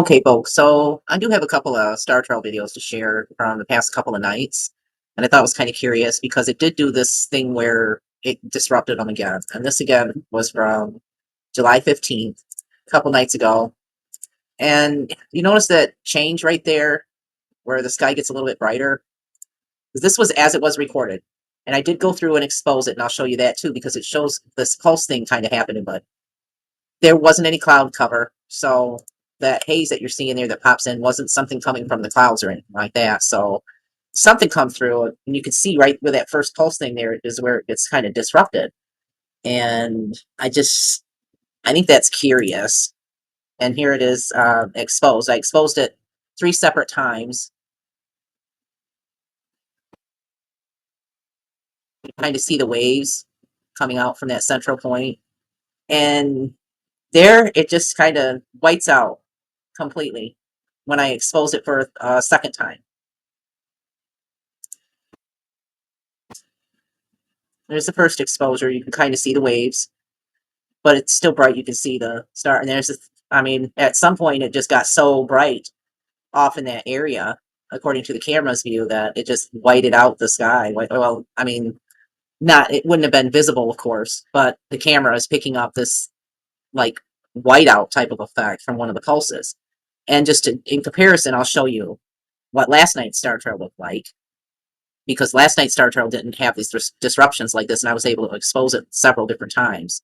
Okay, folks. So I do have a couple of Star Trail videos to share from the past couple of nights, and I thought it was kind of curious because it did do this thing where it disrupted them again. And this again was from July 15th, a couple nights ago. And you notice that change right there where the sky gets a little bit brighter? 'Cause this was as it was recorded. And I did go through and expose it, and I'll show you that too, because it shows this pulse thing kind of happening, but there wasn't any cloud cover. So that haze that you're seeing there that pops in wasn't something coming from the clouds or anything like that. So something come through, and you can see right where that first pulse thing there is where it gets kind of disrupted. And I think that's curious. And here it is exposed. I exposed it 3 separate times. You kind of see the waves coming out from that central point. And there it just kind of whites out completely when I expose it for a second time. There's the first exposure. You can kind of see the waves, but it's still bright. You can see the star. And I mean, at some point it just got so bright off in that area, according to the camera's view, that it just whited out the sky. Well, I mean, it wouldn't have been visible, of course, but the camera is picking up this like whiteout type of effect from one of the pulses. And in comparison, I'll show you what last night's Star Trail looked like, because last night's Star Trail didn't have these disruptions like this, and I was able to expose it several different times.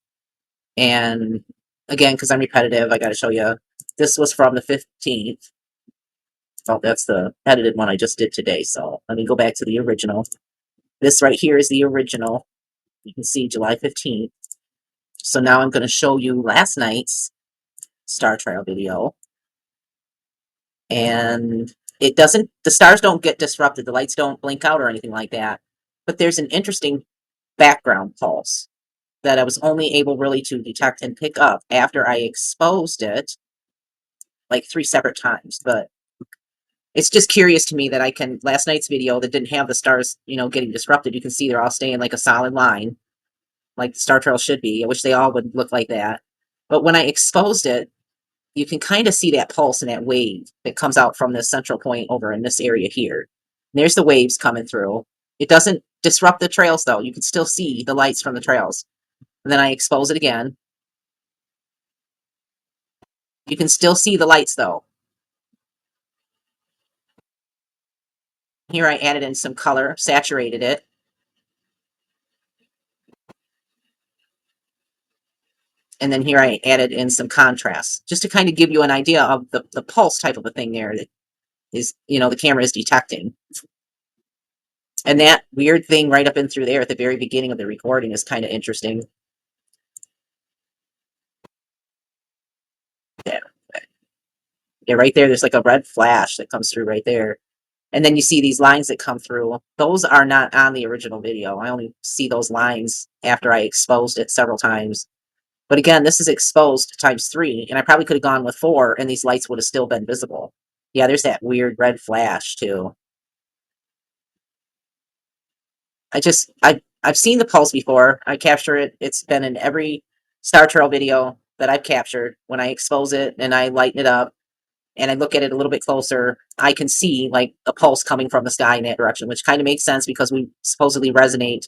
And again, because I'm repetitive, I got to show you. This was from the 15th. Oh, that's the edited one I just did today. So let me go back to the original. This right here is the original. You can see July 15th. So now I'm going to show you last night's Star Trail video. And the stars don't get disrupted. The lights don't blink out or anything like that. But there's an interesting background pulse that I was only able really to detect and pick up after I exposed it like 3 separate times. But it's just curious to me that last night's video that didn't have the stars, getting disrupted, you can see they're all staying like a solid line, like the Star Trail should be. I wish they all would look like that. But when I exposed it, you can kind of see that pulse and that wave that comes out from this central point over in this area here. And there's the waves coming through. It doesn't disrupt the trails though. You can still see the lights from the trails. And then I expose it again. You can still see the lights though. Here I added in some color, saturated it. And then here I added in some contrast, just to kind of give you an idea of the pulse type of a thing there that is, the camera is detecting. And that weird thing right up in through there at the very beginning of the recording is kind of interesting. Yeah. Yeah, right there's like a red flash that comes through right there. And then you see these lines that come through. Those are not on the original video. I only see those lines after I exposed it several times. But again, this is exposed times 3, and I probably could have gone with 4, and these lights would have still been visible. Yeah, there's that weird red flash too. I've seen the pulse before. I capture it. It's been in every Star Trail video that I've captured. When I expose it and I lighten it up and I look at it a little bit closer, I can see like a pulse coming from the sky in that direction, which kind of makes sense because we supposedly resonate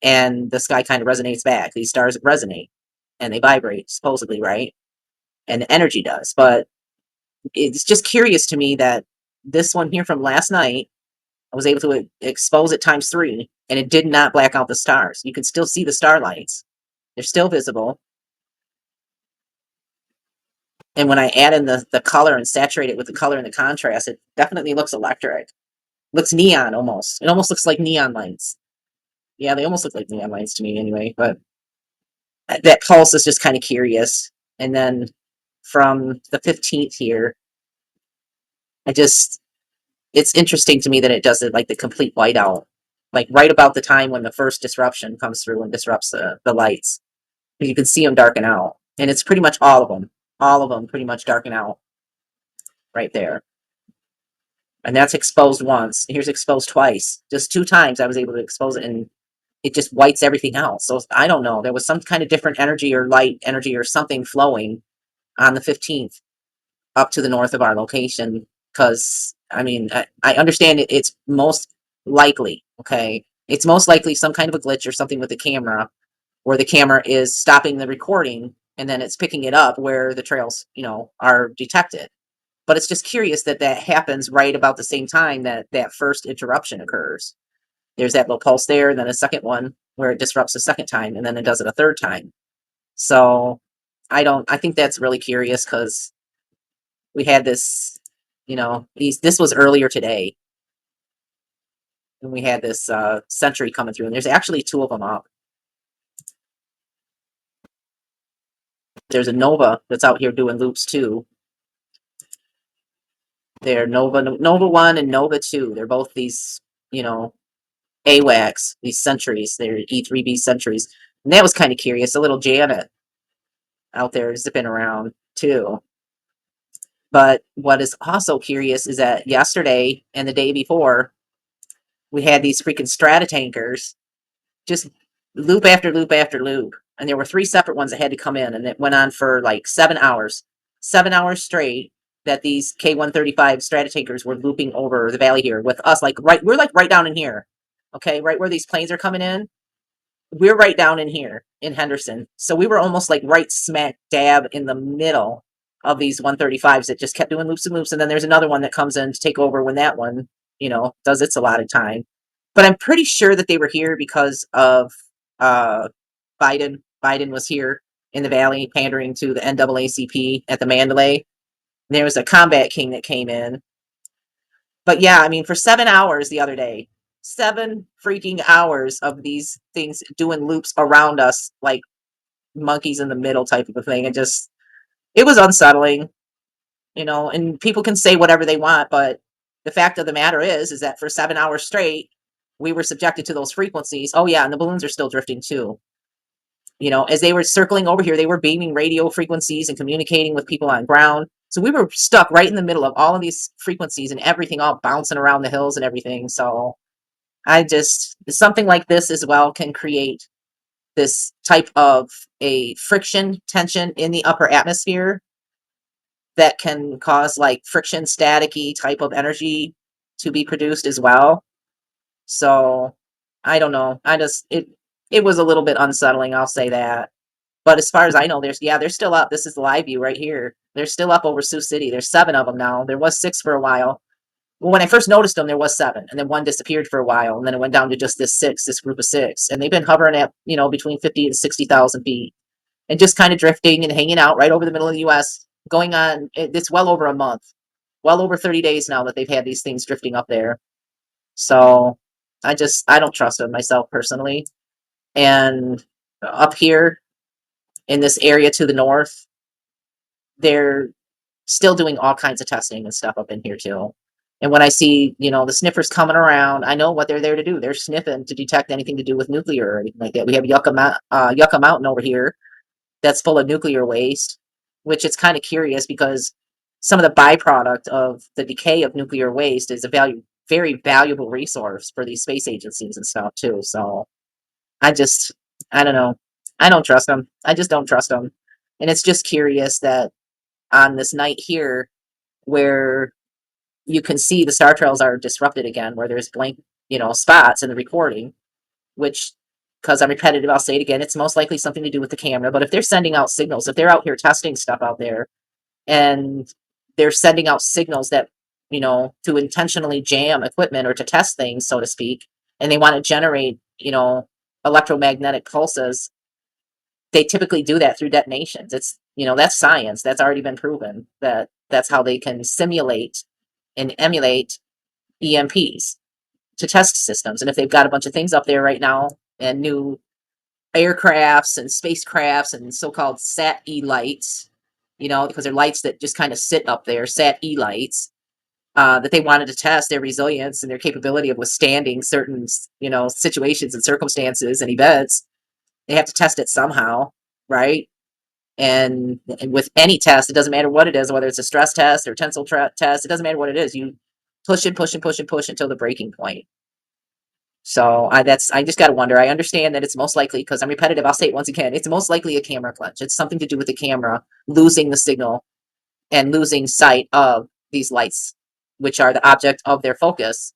and the sky kind of resonates back. These stars resonate and they vibrate, supposedly, right? And the energy does. But it's just curious to me that this one here from last night, I was able to expose it times 3, and it did not black out the stars. You can still see the starlights. They're still visible. And when I add in the color and saturate it with the color and the contrast, it definitely looks electric. Looks neon almost. It almost looks like neon lights. Yeah, they almost look like neon lights to me anyway. But that pulse is just kind of curious. And then from the 15th here, it's interesting to me that it does it like the complete whiteout, like right about the time when the first disruption comes through and disrupts the lights. You can see them darken out, and it's pretty much all of them pretty much darken out right there. And that's exposed once. Here's exposed twice. Just 2 times I was able to expose it, and it just whites everything out. So I don't know. There was some kind of different energy or light energy or something flowing on the 15th. up to the north of our location. Because I mean, I understand it's most likely, okay, it's most likely some kind of a glitch or something with the camera, where the camera is stopping the recording and then it's picking it up where the trails, are detected. But it's just curious that that happens right about the same time that that first interruption occurs. There's that little pulse there, and then a second one where it disrupts a second time, and then it does it a third time. So I think that's really curious because we had this, this was earlier today, and we had this Sentry coming through, and there's actually two of them up. There's a Nova that's out here doing loops too. They're Nova 1 and Nova 2. They're both these, AWACS, these sentries. They're E3B sentries. And that was kind of curious. A little Janet out there zipping around too. But what is also curious is that yesterday and the day before, we had these freaking strata tankers just loop after loop after loop. And there were three separate ones that had to come in, and it went on for like 7 hours. 7 hours straight that these K135 strata tankers were looping over the valley here with us, we're like right down in here. Okay, right where these planes are coming in. We're right down in here in Henderson. So we were almost like right smack dab in the middle of these 135s that just kept doing loops and loops. And then there's another one that comes in to take over when that one, does its allotted time. But I'm pretty sure that they were here because of Biden. Biden was here in the valley pandering to the NAACP at the Mandalay. There was a combat king that came in. But yeah, I mean, for 7 hours the other day, 7 freaking hours of these things doing loops around us like monkeys in the middle type of a thing. It was unsettling, and people can say whatever they want, but the fact of the matter is that for 7 hours straight, we were subjected to those frequencies. Oh yeah, and the balloons are still drifting too. As they were circling over here, they were beaming radio frequencies and communicating with people on ground. So we were stuck right in the middle of all of these frequencies and everything all bouncing around the hills and everything. So something like this as well can create this type of a friction tension in the upper atmosphere that can cause like friction staticky type of energy to be produced as well. So I don't know. It was a little bit unsettling, I'll say that. But as far as I know, they're still up. This is the live view right here. They're still up over Sioux City. There's 7 of them now. There was 6 for a while. Well, when I first noticed them, there was 7, and then one disappeared for a while, and then it went down to just this group of 6, and they've been hovering at between 50 and 60,000 feet, and just kind of drifting and hanging out right over the middle of the U.S. Going on, it's well over a month, well over 30 days now that they've had these things drifting up there. So I don't trust them myself personally, and up here in this area to the north, they're still doing all kinds of testing and stuff up in here too. And when I see, the sniffers coming around, I know what they're there to do. They're sniffing to detect anything to do with nuclear or anything like that. We have Yucca Mountain over here that's full of nuclear waste, which is kind of curious because some of the byproduct of the decay of nuclear waste is a very valuable resource for these space agencies and stuff too. So I just, I don't know. I don't trust them. I just don't trust them. And it's just curious that on this night here, where you can see the star trails are disrupted again, where there's blank, spots in the recording, which, because I'm repetitive, I'll say it again, it's most likely something to do with the camera. But if they're sending out signals, if they're out here testing stuff out there, and they're sending out signals that, to intentionally jam equipment or to test things, so to speak, and they want to generate, electromagnetic pulses, they typically do that through detonations. That's science. That's already been proven that that's how they can simulate and emulate EMPs to test systems. And if they've got a bunch of things up there right now and new aircrafts and spacecrafts and so-called Sat-E lights, because they're lights that just kind of sit up there, Sat-E lights, that they wanted to test their resilience and their capability of withstanding certain, situations and circumstances and events, they have to test it somehow, right? And with any test, it doesn't matter what it is, whether it's a stress test or tensile test, it doesn't matter what it is. You push and push and push and push until the breaking point. So I just got to wonder. I understand that it's most likely, because I'm repetitive, I'll say it once again, it's most likely a camera glitch. It's something to do with the camera losing the signal and losing sight of these lights, which are the object of their focus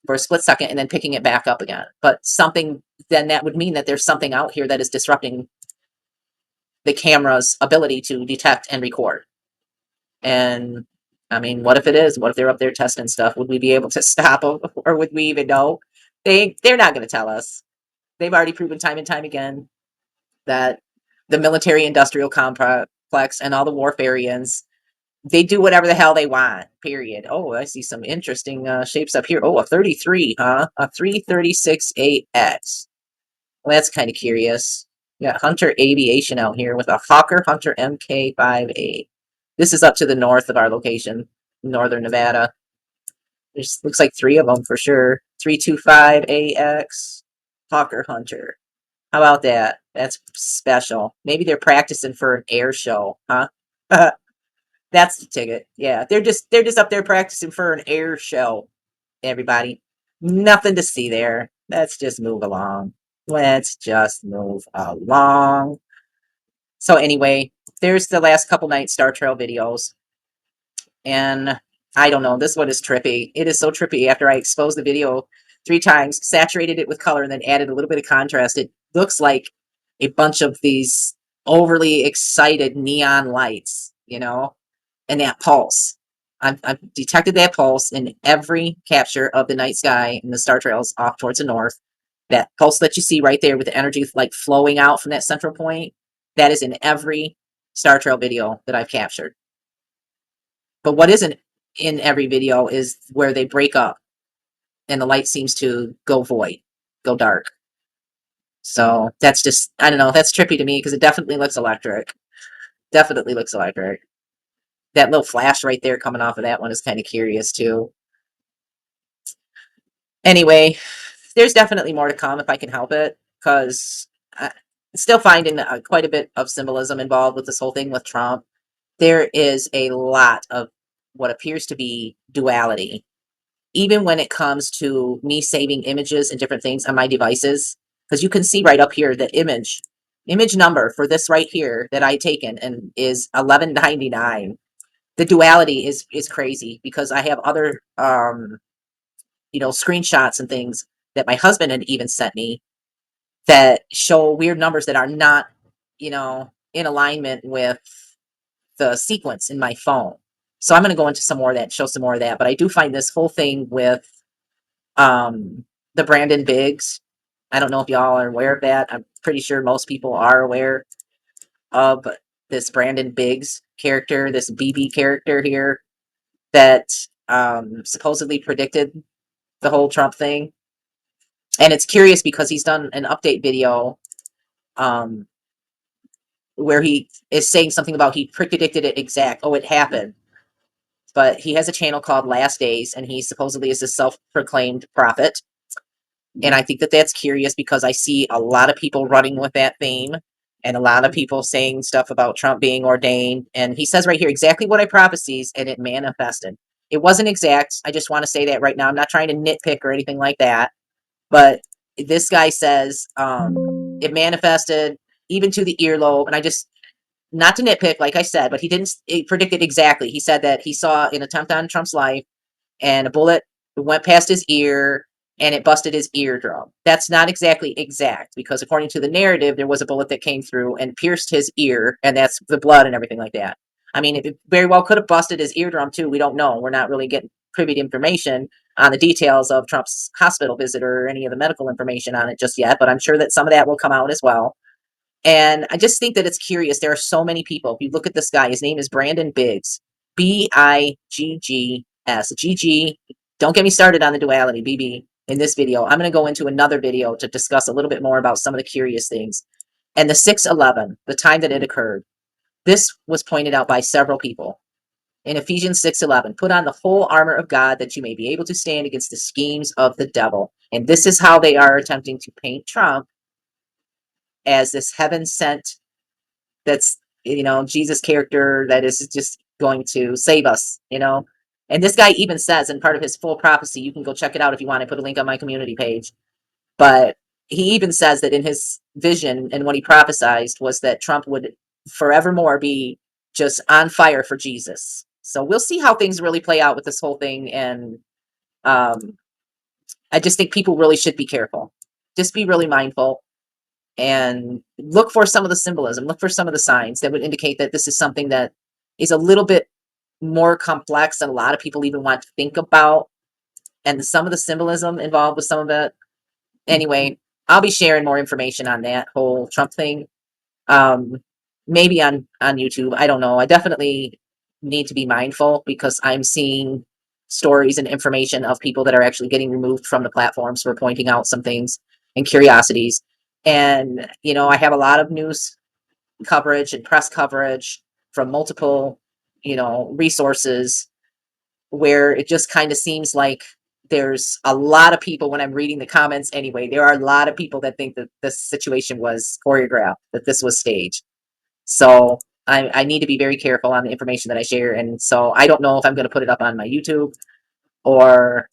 for a split second and then picking it back up again. But something, then that would mean that there's something out here that is disrupting the camera's ability to detect and record. And I mean, what if it is? What if they're up there testing stuff? Would we be able to stop them, or would we even know? They're not going to tell us. They've already proven time and time again that the military industrial complex and all the warfarians, they do whatever the hell they want, period. Oh, I see some interesting shapes up here. Oh, a 33, huh? A 336AX. Well, that's kind of curious. We got Hunter Aviation out here with a Hawker Hunter MK5A. This is up to the north of our location, northern Nevada. There's looks like 3 of them for sure. 325AX, Hawker Hunter. How about that? That's special. Maybe they're practicing for an air show, huh? That's the ticket. Yeah, they're just up there practicing for an air show. Everybody, nothing to see there. Let's just move along. Let's just move along. So anyway, there's the last couple night Star Trail videos, and I don't know. This one is trippy. It is so trippy. After I exposed the video 3 times, saturated it with color, and then added a little bit of contrast, it looks like a bunch of these overly excited neon lights, and that pulse. I've detected that pulse in every capture of the night sky and the star trails off towards the north. That pulse that you see right there with the energy like flowing out from that central point, that is in every star trail video that I've captured. But what isn't in every video is where they break up and the light seems to go void, go dark. So that's just, I don't know, that's trippy to me because it definitely looks electric. Definitely looks electric. That little flash right there coming off of that one is kind of curious too. Anyway, there's definitely more to come if I can help it, because I'm still finding quite a bit of symbolism involved with this whole thing with Trump. There is a lot of what appears to be duality, even when it comes to me saving images and different things on my devices, because you can see right up here the image number for this right here that I taken and is 1199. The duality is crazy because I have other screenshots and things that my husband had even sent me that show weird numbers that are not, in alignment with the sequence in my phone. So I'm going to go into some more of that, show some more of that. But I do find this whole thing with the Brandon Biggs. I don't know if y'all are aware of that. I'm pretty sure most people are aware of this Brandon Biggs character, this BB character here that supposedly predicted the whole Trump thing. And it's curious because he's done an update video um, where he is saying something about he predicted it exact. Oh, it happened. But he has a channel called Last Days, and he supposedly is a self-proclaimed prophet. And I think that that's curious because I see a lot of people running with that theme and a lot of people saying stuff about Trump being ordained. And he says right here exactly what I prophesied, and it manifested. It wasn't exact. I just want to say that right now. I'm not trying to nitpick or anything like that. But this guy says it manifested even to the earlobe. And I just, not to nitpick, like I said, but he didn't predict it exactly. He said that he saw an attempt on Trump's life and a bullet went past his ear and it busted his eardrum. That's not exactly exact because according to the narrative, there was a bullet that came through and pierced his ear, and that's the blood and everything like that. I mean, it very well could have busted his eardrum too. We don't know. We're not really getting privy to information on the details of Trump's hospital visit or any of the medical information on it just yet, but I'm sure that some of that will come out as well. And I just think that it's curious. There are so many people. If you look at this guy, his name is Brandon Biggs, Biggs. GG. Don't get me started on the duality, BB. In this video, I'm going to go into another video to discuss a little bit more about some of the curious things. And the 6/11, the time that it occurred, this was pointed out by several people. In Ephesians 6:11, put on the whole armor of God that you may be able to stand against the schemes of the devil. And this is how they are attempting to paint Trump as this heaven sent, that's, Jesus character that is just going to save us. And this guy even says in part of his full prophecy, you can go check it out if you want. I put a link on my community page. But he even says that in his vision and what he prophesied was that Trump would forevermore be just on fire for Jesus. So we'll see how things really play out with this whole thing. And um, I just think people really should be careful. Just be really mindful and look for some of the symbolism, look for some of the signs that would indicate that this is something that is a little bit more complex than a lot of people even want to think about. And some of the symbolism involved with some of it. Anyway, I'll be sharing more information on that whole Trump thing. Um, maybe on YouTube. I don't know. I definitely need to be mindful because I'm seeing stories and information of people that are actually getting removed from the platforms for pointing out some things and curiosities. And I have a lot of news coverage and press coverage from multiple resources where it just kind of seems like there's a lot of people, when I'm reading the comments anyway, there are a lot of people that think that this situation was choreographed, that this was staged. So I need to be very careful on the information that I share. And so I don't know if I'm going to put it up on my YouTube or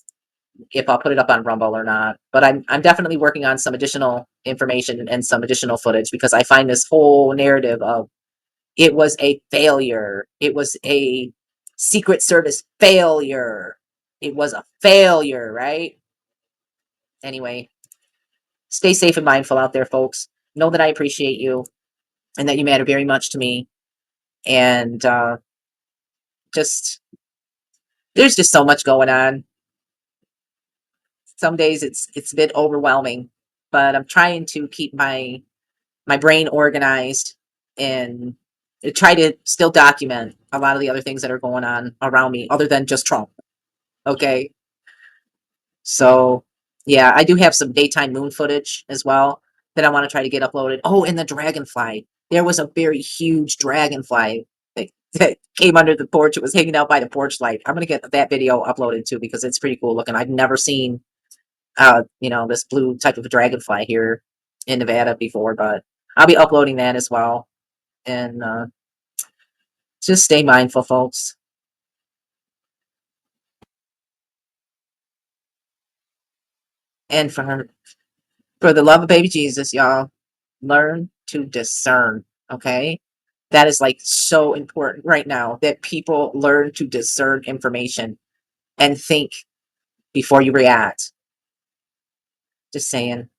if I'll put it up on Rumble or not. But I'm definitely working on some additional information and some additional footage because I find this whole narrative of it was a failure. It was a Secret Service failure. It was a failure, right? Anyway, stay safe and mindful out there, folks. Know that I appreciate you and that you matter very much to me. And just there's just so much going on. Some days it's a bit overwhelming, but I'm trying to keep my brain organized and try to still document a lot of the other things that are going on around me other than just Trump. Okay. So yeah, I do have some daytime moon footage as well that I want to try to get uploaded. Oh, and the dragonfly. There was a very huge dragonfly that came under the porch. It was hanging out by the porch light. I'm gonna get that video uploaded too because it's pretty cool looking. I've never seen this blue type of a dragonfly here in Nevada before, but I'll be uploading that as well. And just stay mindful, folks. And for the love of baby Jesus, y'all, learn to discern. Okay. That is like so important right now that people learn to discern information and think before you react. Just saying.